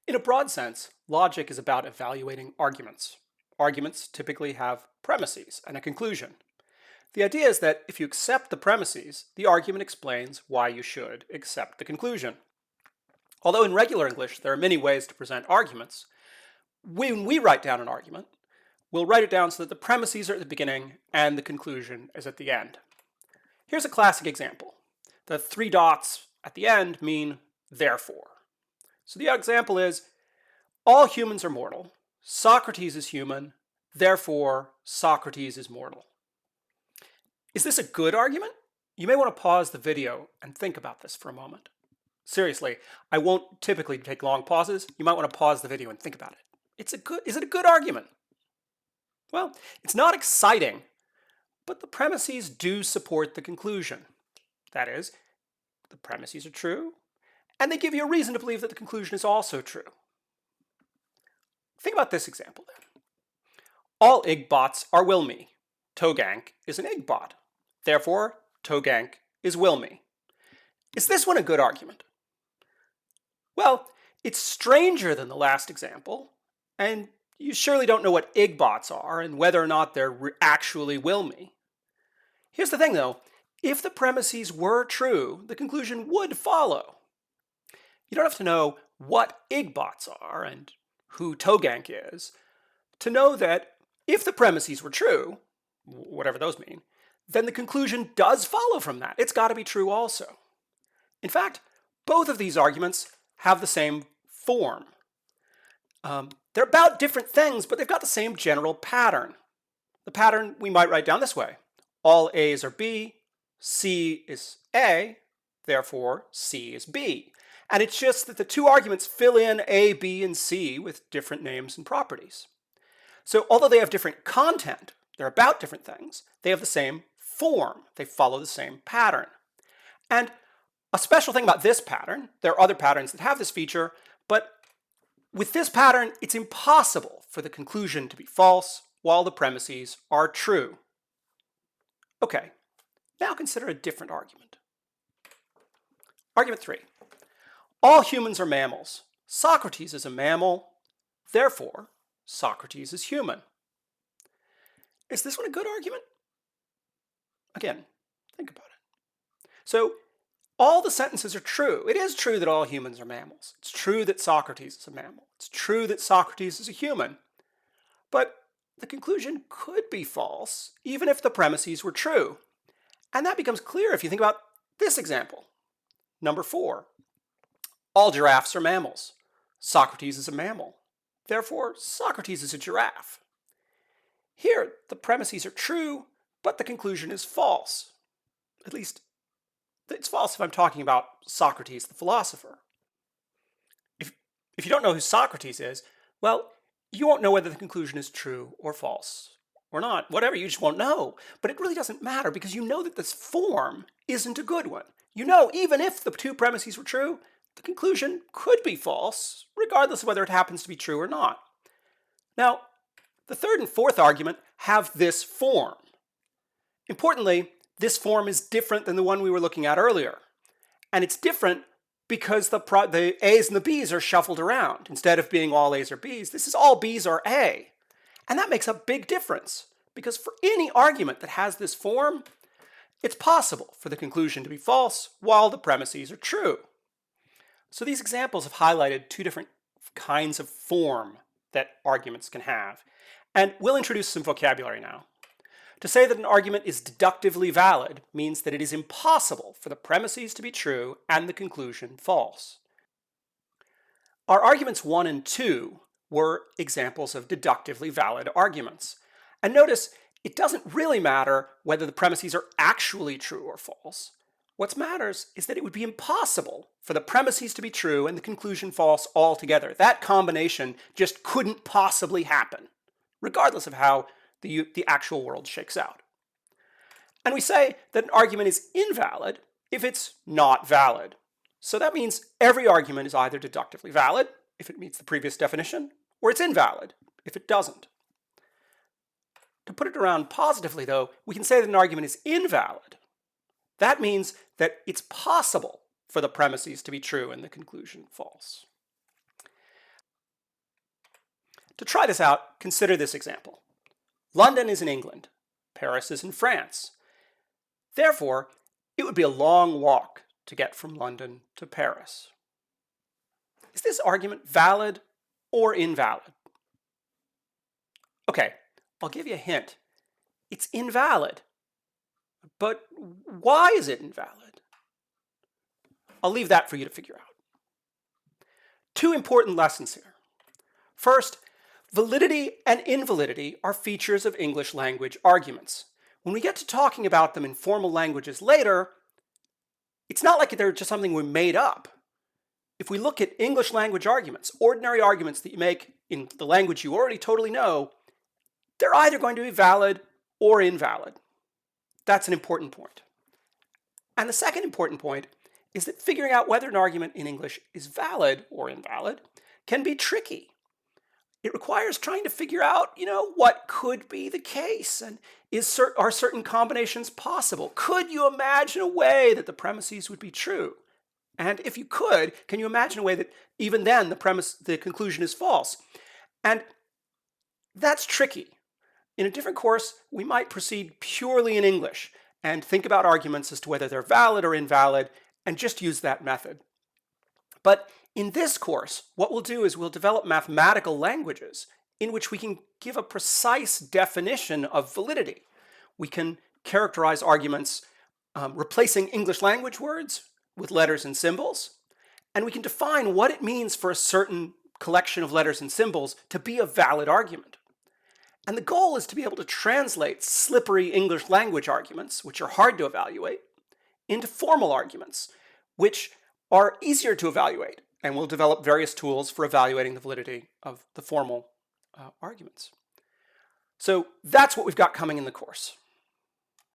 In a broad sense, logic is about evaluating arguments. Arguments typically have premises and a conclusion. The idea is that if you accept the premises, the argument explains why you should accept the conclusion. Although in regular English there are many ways to present arguments, when we write down an argument, we'll write it down so that the premises are at the beginning and the conclusion is at the end. Here's a classic example. The three dots at the end mean therefore. So the example is, all humans are mortal. Socrates is human. Therefore, Socrates is mortal. Is this a good argument? You may want to pause the video and think about this for a moment. Seriously, I won't typically take long pauses. You might want to pause the video and think about it. Is it a good argument? Well, it's not exciting, but the premises do support the conclusion. That is, the premises are true, and they give you a reason to believe that the conclusion is also true. Think about this example then. All Igbots are Wilmy. Togank is an Igbot. Therefore, Togank is Wilmy. Is this one a good argument? Well, it's stranger than the last example, and you surely don't know what Igbots are and whether or not they're actually Wilmy. Here's the thing though, if the premises were true, the conclusion would follow. You don't have to know what Igbots are and who Togank is to know that if the premises were true, whatever those mean, then the conclusion does follow from that. It's got to be true also. In fact, both of these arguments have the same form. They're about different things, but they've got the same general pattern. The pattern we might write down this way. All A's are B, C is A, therefore C is B. And it's just that the two arguments fill in A, B, and C with different names and properties. So although they have different content, they're about different things, they have the same form. They follow the same pattern. And a special thing about this pattern, there are other patterns that have this feature, but with this pattern, it's impossible for the conclusion to be false while the premises are true. Okay, now consider a different argument. Argument 3. All humans are mammals. Socrates is a mammal. Therefore, Socrates is human. Is this one a good argument? Again, think about it. So, all the sentences are true. It is true that all humans are mammals. It's true that Socrates is a mammal. It's true that Socrates is a human. But the conclusion could be false, even if the premises were true. And that becomes clear if you think about this example. Number 4. All giraffes are mammals. Socrates is a mammal. Therefore, Socrates is a giraffe. Here, the premises are true, but the conclusion is false. At least, it's false if I'm talking about Socrates the philosopher. If you don't know who Socrates is, well, you won't know whether the conclusion is true or false or not. Whatever, you just won't know. But it really doesn't matter because you know that this form isn't a good one. You know, even if the two premises were true, the conclusion could be false, regardless of whether it happens to be true or not. Now, the third and fourth argument have this form. Importantly, this form is different than the one we were looking at earlier. And it's different because the A's and the B's are shuffled around. Instead of being all A's or B's, this is all B's or A. And that makes a big difference because for any argument that has this form, it's possible for the conclusion to be false while the premises are true. So these examples have highlighted two different kinds of form that arguments can have. And we'll introduce some vocabulary now. To say that an argument is deductively valid means that it is impossible for the premises to be true and the conclusion false. Our arguments 1 and 2 were examples of deductively valid arguments. And notice, it doesn't really matter whether the premises are actually true or false. What matters is that it would be impossible for the premises to be true and the conclusion false altogether. That combination just couldn't possibly happen, regardless of how the actual world shakes out. And we say that an argument is invalid if it's not valid. So that means every argument is either deductively valid, if it meets the previous definition, or it's invalid, if it doesn't. To put it around positively, though, we can say that an argument is invalid. That means that it's possible for the premises to be true and the conclusion false. To try this out, consider this example. London is in England. Paris is in France. Therefore, it would be a long walk to get from London to Paris. Is this argument valid or invalid? Okay, I'll give you a hint. It's invalid. But why is it invalid? I'll leave that for you to figure out. Two important lessons here. First, validity and invalidity are features of English language arguments. When we get to talking about them in formal languages later, it's not like they're just something we made up. If we look at English language arguments, ordinary arguments that you make in the language you already totally know, they're either going to be valid or invalid. That's an important point. And the second important point is that figuring out whether an argument in English is valid or invalid can be tricky. It requires trying to figure out, what could be the case, and are certain combinations possible? Could you imagine a way that the premises would be true? And if you could, can you imagine a way that even then the conclusion is false? And that's tricky. In a different course, we might proceed purely in English and think about arguments as to whether they're valid or invalid and just use that method. But in this course, what we'll do is we'll develop mathematical languages in which we can give a precise definition of validity. We can characterize arguments replacing English language words with letters and symbols, and we can define what it means for a certain collection of letters and symbols to be a valid argument. And the goal is to be able to translate slippery English language arguments, which are hard to evaluate, into formal arguments, which are easier to evaluate, and we'll develop various tools for evaluating the validity of the formal arguments. So that's what we've got coming in the course.